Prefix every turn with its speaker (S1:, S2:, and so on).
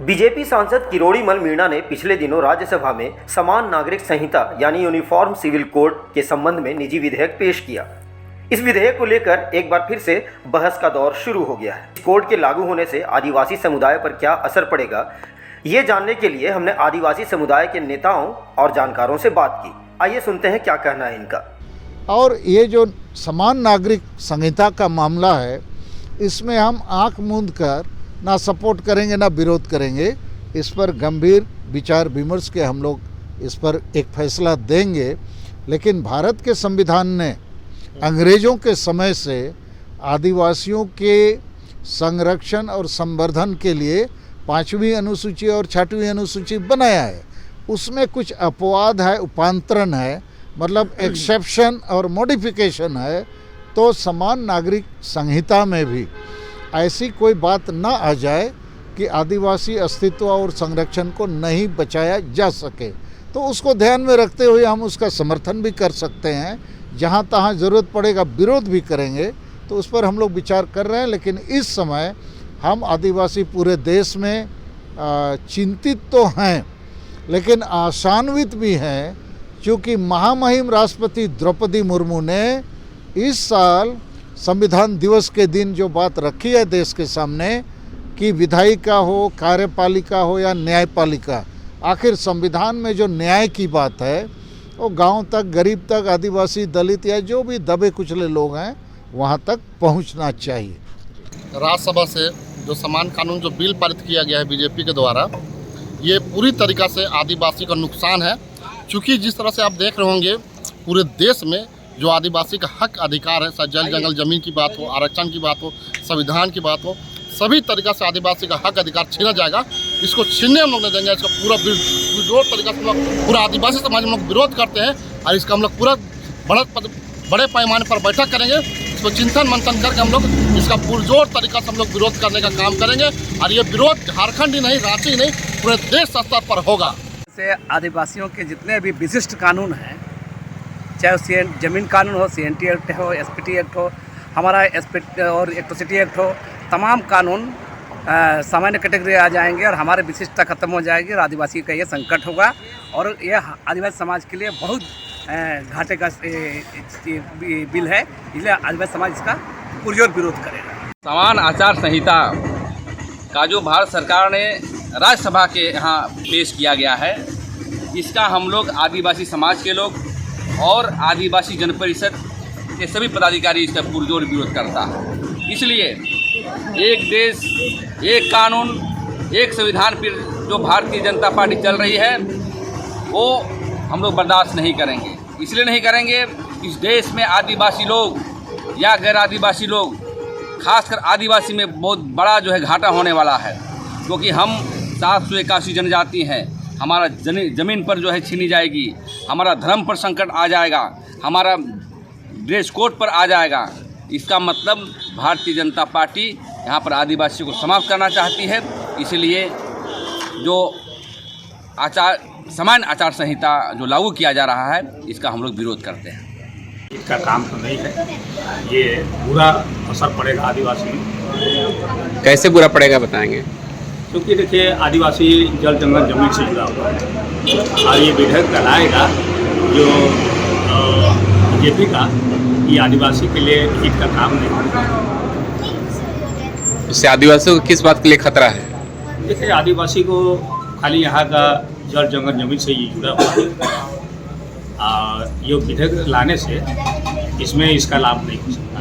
S1: BJP सांसद किरोड़ीमल मीणा ने पिछले दिनों राज्यसभा में समान नागरिक संहिता यानी यूनिफॉर्म सिविल कोड के संबंध में निजी विधेयक पेश किया। इस विधेयक को लेकर एक बार फिर से बहस का दौर शुरू हो गया है। इस कोड के लागू होने से आदिवासी समुदाय पर क्या असर पड़ेगा, ये जानने के लिए हमने आदिवासी समुदाय के नेताओं और जानकारों से बात की। आइए सुनते हैं क्या कहना है इनका।
S2: और ये जो समान नागरिक संहिता का मामला है, इसमें हम आंख मूंद कर ना सपोर्ट करेंगे ना विरोध करेंगे। इस पर गंभीर विचार विमर्श के हम लोग इस पर एक फैसला देंगे। लेकिन भारत के संविधान ने अंग्रेज़ों के समय से आदिवासियों के संरक्षण और संवर्धन के लिए 5वीं अनुसूची और 6वीं अनुसूची बनाया है। उसमें कुछ अपवाद है, उपांतरण है, मतलब एक्सेप्शन और मॉडिफिकेशन है। तो समान नागरिक संहिता में भी ऐसी कोई बात ना आ जाए कि आदिवासी अस्तित्व और संरक्षण को नहीं बचाया जा सके। तो उसको ध्यान में रखते हुए हम उसका समर्थन भी कर सकते हैं, जहाँ तहाँ ज़रूरत पड़ेगा विरोध भी करेंगे। तो उस पर हम लोग विचार कर रहे हैं। लेकिन इस समय हम आदिवासी पूरे देश में चिंतित तो हैं, लेकिन आशान्वित भी हैं, क्योंकि महामहिम राष्ट्रपति द्रौपदी मुर्मू ने इस साल संविधान दिवस के दिन जो बात रखी है देश के सामने कि विधायिका हो, कार्यपालिका हो या न्यायपालिका, आखिर संविधान में जो न्याय की बात है वो गांव तक, गरीब तक, आदिवासी, दलित या जो भी दबे कुचले लोग हैं वहां तक पहुंचना चाहिए।
S3: राज्यसभा से जो समान कानून जो बिल पारित किया गया है बीजेपी के द्वारा, ये पूरी तरीक़ा से आदिवासी का नुकसान है। क्योंकि जिस तरह से आप देख रहे होंगे पूरे देश में जो आदिवासी का हक अधिकार है, जल जंगल ज़मीन की बात हो, आरक्षण की बात हो, संविधान की बात हो, सभी तरीक़ा से आदिवासी का हक अधिकार छीना जाएगा। इसको छीनने हम लोग नहीं देंगे। इसका पूरा विरोध तरीक़ा से हम लोग पूरा आदिवासी समाज हम लोग विरोध करते हैं और इसका हम लोग पूरा बड़े पैमाने पर बैठक करेंगे। इस पर चिंतन मंथन करके हम लोग इसका पुरजोर तरीक़ा से हम लोग विरोध करने का काम करेंगे। और ये विरोध झारखंड ही नहीं, रांची ही नहीं, पूरे देश स्तर पर होगा।
S4: से आदिवासियों के जितने भी विशिष्ट कानून हैं, चाहे जमीन कानून हो, CNT एक्ट हो, SPT एक्ट हो, हमारा SPT और इलेक्ट्रिसिटी एक्ट हो, तमाम कानून सामान्य कैटेगरी आ जाएंगे और हमारे विशिष्टता खत्म हो जाएगी और आदिवासी का ये संकट होगा। और ये आदिवासी समाज के लिए बहुत घाटे का बिल है, इसलिए आदिवासी समाज इसका पुरजोर विरोध करेगा।
S5: समान आचार संहिता का जो भारत सरकार ने राज्यसभा के यहाँ पेश किया गया है, इसका हम लोग आदिवासी समाज के लोग और आदिवासी जन परिषद के सभी पदाधिकारी इसका पुरजोर विरोध करता है। इसलिए एक देश एक कानून एक संविधान पर जो भारतीय जनता पार्टी चल रही है वो हम लोग बर्दाश्त नहीं करेंगे। इसलिए नहीं करेंगे, इस देश में आदिवासी लोग या गैर आदिवासी लोग, खासकर आदिवासी में बहुत बड़ा जो है घाटा होने वाला है। क्योंकि हम 781 जनजाति हैं, हमारा ज़मीन पर जो है छीनी जाएगी, हमारा धर्म पर संकट आ जाएगा, हमारा ड्रेस कोड पर आ जाएगा। इसका मतलब भारतीय जनता पार्टी यहाँ पर आदिवासी को समाप्त करना चाहती है। इसलिए जो समान आचार संहिता जो लागू किया जा रहा है, इसका हम लोग विरोध करते हैं।
S6: इसका काम तो नहीं है, ये बुरा असर पड़ेगा आदिवासी में।
S7: कैसे बुरा पड़ेगा बताएंगे?
S6: क्योंकि देखिए आदिवासी जल जंगल जमीन से जुड़ा हुआ है और ये विधेयक लाएगा जो बीजेपी का, ये आदिवासी के लिए हित का काम नहीं है।
S7: इससे आदिवासियों को किस बात के लिए खतरा है?
S6: देखिए आदिवासी को खाली यहाँ का जल जंगल जमीन से ये जुड़ा हुआ है और ये विधेयक लाने से इसमें इसका लाभ नहीं हो सकता।